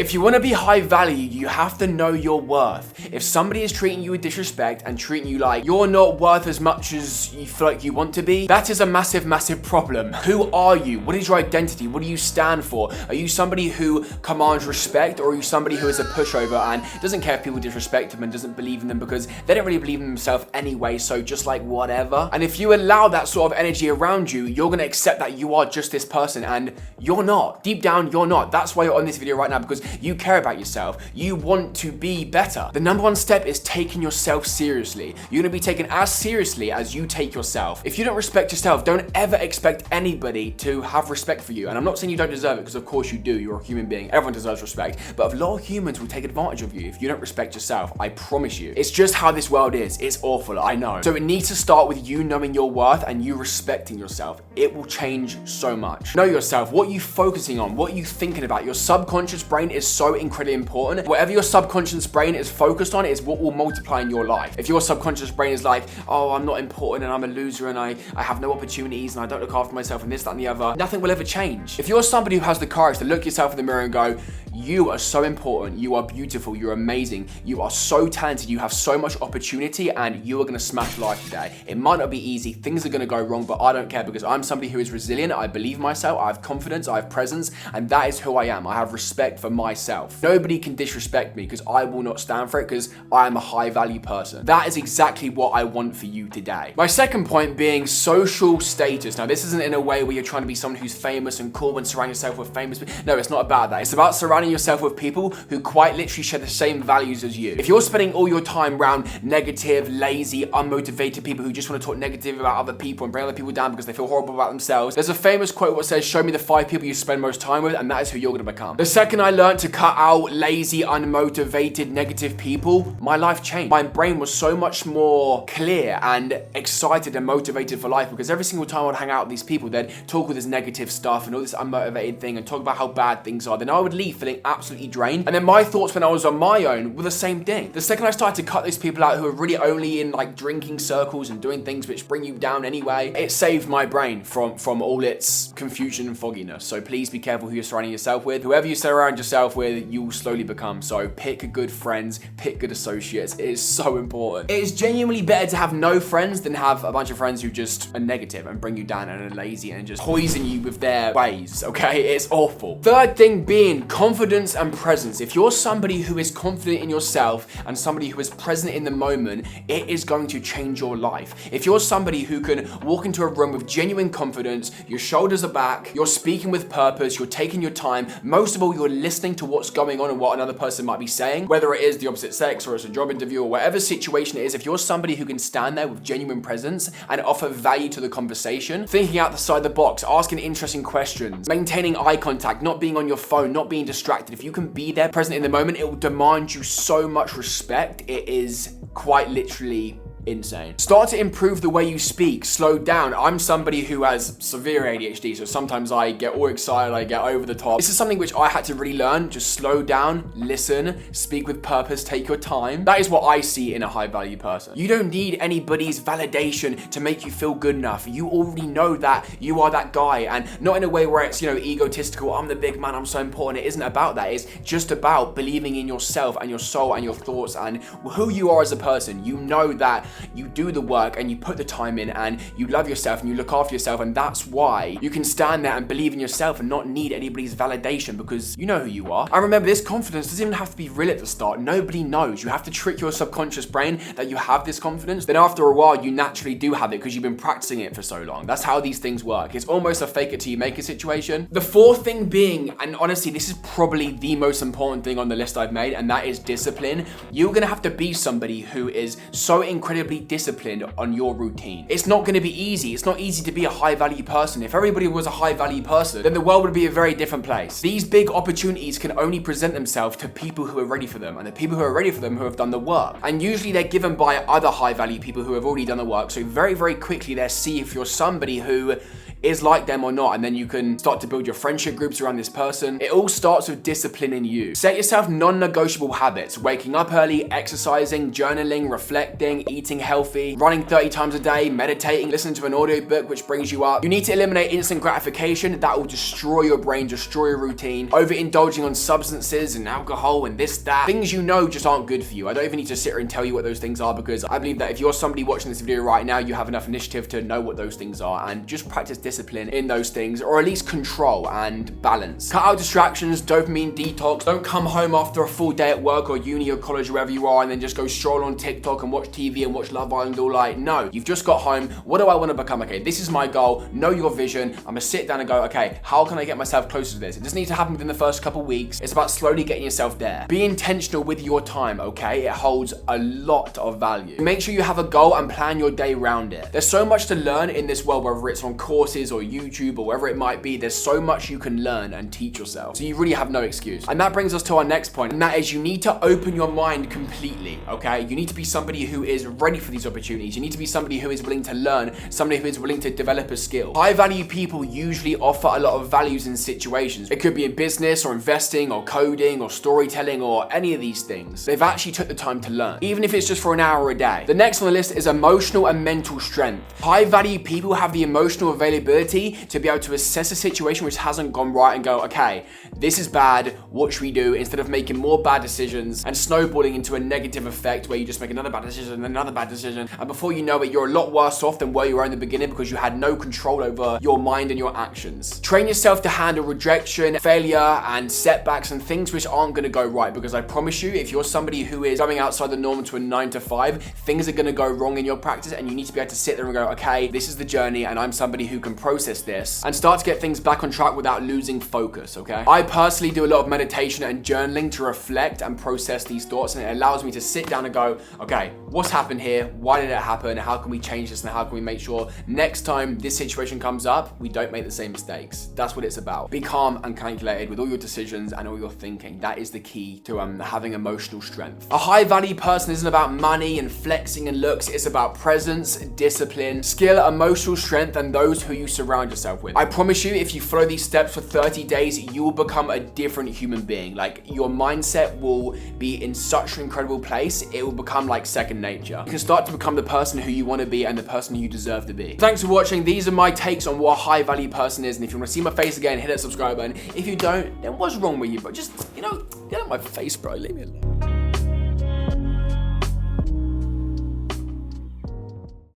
If you want to be high value, you have to know your worth. If somebody is treating you with disrespect and treating you like you're not worth as much as you feel like you want to be, that is a massive, massive problem. Who are you? What is your identity? What do you stand for? Are you somebody who commands respect, or are you somebody who is a pushover and doesn't care if people disrespect them and doesn't believe in them because they don't really believe in themselves anyway, so just like whatever? And if you allow that sort of energy around you, you're going to accept that you are just this person, and you're not. Deep down, you're not. That's why you're on this video right now, because you care about yourself. You want to be better. The number one step is taking yourself seriously. You're going to be taken as seriously as you take yourself. If you don't respect yourself, don't ever expect anybody to have respect for you. And I'm not saying you don't deserve it, because of course you do. You're a human being. Everyone deserves respect. But a lot of humans will take advantage of you if you don't respect yourself. I promise you. It's just how this world is. It's awful. I know. So it needs to start with you knowing your worth and you respecting yourself. It will change so much. Know yourself. What are you focusing on? What are you thinking about? Your subconscious brain is so incredibly important. Whatever your subconscious brain is focused on is what will multiply in your life. If your subconscious brain is like, oh, I'm not important and I'm a loser and I have no opportunities and I don't look after myself and this, that, and the other, nothing will ever change. If you're somebody who has the courage to look yourself in the mirror and go, you are so important, you are beautiful, you're amazing, you are so talented, you have so much opportunity, and you are gonna smash life today. It might not be easy, things are gonna go wrong, but I don't care, because I'm somebody who is resilient, I believe in myself, I have confidence, I have presence, and that is who I am. I have respect for myself. Nobody can disrespect me, because I will not stand for it, because I am a high value person. That is exactly what I want for you today. My second point being social status. Now, this isn't in a way where you're trying to be someone who's famous and cool and surround yourself with famous people. No, it's not about that. It's about surrounding yourself with people who quite literally share the same values as you. If you're spending all your time around negative, lazy, unmotivated people who just want to talk negative about other people and bring other people down because they feel horrible about themselves, there's a famous quote that says, show me the 5 people you spend most time with, and that is who you're going to become. The second I learned to cut out lazy, unmotivated, negative people, my life changed. My brain was so much more clear and excited and motivated for life, because every single time I'd hang out with these people, they'd talk with this negative stuff and all this unmotivated thing and talk about how bad things are. Then I would leave feeling absolutely drained. And then my thoughts when I was on my own were the same thing. The second I started to cut those people out who are really only in like drinking circles and doing things which bring you down anyway, it saved my brain from all its confusion and fogginess. So please be careful who you're surrounding yourself with. Whoever you surround yourself with, you will slowly become. So pick good friends, pick good associates. It is so important. It is genuinely better to have no friends than have a bunch of friends who just are negative and bring you down and are lazy and just poison you with their ways, okay? It's awful. Third thing being confidence and presence. If you're somebody who is confident in yourself and somebody who is present in the moment, it is going to change your life. If you're somebody who can walk into a room with genuine confidence, your shoulders are back, you're speaking with purpose, you're taking your time, most of all, you're listening to what's going on and what another person might be saying, whether it is the opposite sex or it's a job interview or whatever situation it is. If you're somebody who can stand there with genuine presence and offer value to the conversation, thinking outside the box, asking interesting questions, maintaining eye contact, not being on your phone, not being distracted. If you can be there present in the moment, it will demand you so much respect. It is quite literally insane. Start to improve the way you speak. Slow down. I'm somebody who has severe ADHD, so sometimes I get all excited, I get over the top. This is something which I had to really learn. Just slow down, listen, speak with purpose, take your time. That is what I see in a high value person. You don't need anybody's validation to make you feel good enough. You already know that you are that guy, and not in a way where it's, egotistical, I'm the big man, I'm so important. It isn't about that. It's just about believing in yourself and your soul and your thoughts and who you are as a person. You know that you do the work and you put the time in and you love yourself and you look after yourself, and that's why you can stand there and believe in yourself and not need anybody's validation, because you know who you are. And remember, this confidence doesn't even have to be real at the start. Nobody knows. You have to trick your subconscious brain that you have this confidence. Then after a while, you naturally do have it because you've been practicing it for so long. That's how these things work. It's almost a fake it till you make it situation. The fourth thing being, and honestly, this is probably the most important thing on the list I've made, and that is discipline. You're gonna have to be somebody who is so incredibly disciplined on your routine. It's not going to be easy. It's not easy to be a high value person. If everybody was a high value person, then the world would be a very different place. These big opportunities can only present themselves to people who are ready for them, and the people who are ready for them who have done the work. And usually they're given by other high value people who have already done the work. So very, very quickly they see if you're somebody who is like them or not, and then you can start to build your friendship groups around this person. It all starts with discipline in you. Set yourself non-negotiable habits: waking up early, exercising, journaling, reflecting, eating healthy, running 30 times a day, meditating, listening to an audiobook which brings you up. You need to eliminate instant gratification. That will destroy your brain, destroy your routine. Overindulging on substances and alcohol and this, that. Things you know just aren't good for you. I don't even need to sit here and tell you what those things are, because I believe that if you're somebody watching this video right now, you have enough initiative to know what those things are, and just practice discipline in those things, or at least control and balance. Cut out distractions, dopamine detox. Don't come home after a full day at work or uni or college or wherever you are and then just go stroll on TikTok and watch TV and watch Love Island all night. No, you've just got home. What do I want to become? Okay, this is my goal. Know your vision. I'm gonna sit down and go, okay, how can I get myself closer to this? It doesn't need to happen within the first couple weeks. It's about slowly getting yourself there. Be intentional with your time, okay? It holds a lot of value. Make sure you have a goal and plan your day around it. There's so much to learn in this world, whether it's on courses or YouTube or wherever it might be. There's so much you can learn and teach yourself. So you really have no excuse. And that brings us to our next point, and that is you need to open your mind completely, okay? You need to be somebody who is ready for these opportunities. You need to be somebody who is willing to learn, somebody who is willing to develop a skill. High value people usually offer a lot of values in situations. It could be in business or investing or coding or storytelling or any of these things. They've actually took the time to learn, even if it's just for an hour a day. The next on the list is emotional and mental strength. High value people have the emotional availability to be able to assess a situation which hasn't gone right and go, okay, this is bad, what should we do? Instead of making more bad decisions and snowballing into a negative effect where you just make another bad decision and another bad decision, and before you know it, you're a lot worse off than where you were in the beginning because you had no control over your mind and your actions. Train yourself to handle rejection, failure, and setbacks and things which aren't gonna go right, because I promise you, if you're somebody who is going outside the norm to a 9 to 5, things are gonna go wrong in your practice, and you need to be able to sit there and go, okay, this is the journey, and I'm somebody who can process this and start to get things back on track without losing focus, okay? I personally do a lot of meditation and journaling to reflect and process these thoughts, and it allows me to sit down and go, okay, what's happened here? Why did it happen? How can we change this? And how can we make sure next time this situation comes up, we don't make the same mistakes? That's what it's about. Be calm and calculated with all your decisions and all your thinking. That is the key to having emotional strength. A high value person isn't about money and flexing and looks. It's about presence, discipline, skill, emotional strength, and those who you surround yourself with. I promise you, if you follow these steps for 30 days, you will become a different human being. Like, your mindset will be in such an incredible place. It will become like second nature. You can start to become the person who you want to be and the person who you deserve to be. Thanks for watching. These are my takes on what a high value person is. And if you want to see my face again, hit that subscribe button. If you don't, then what's wrong with you? But just, get out of my face, bro. Leave me alone.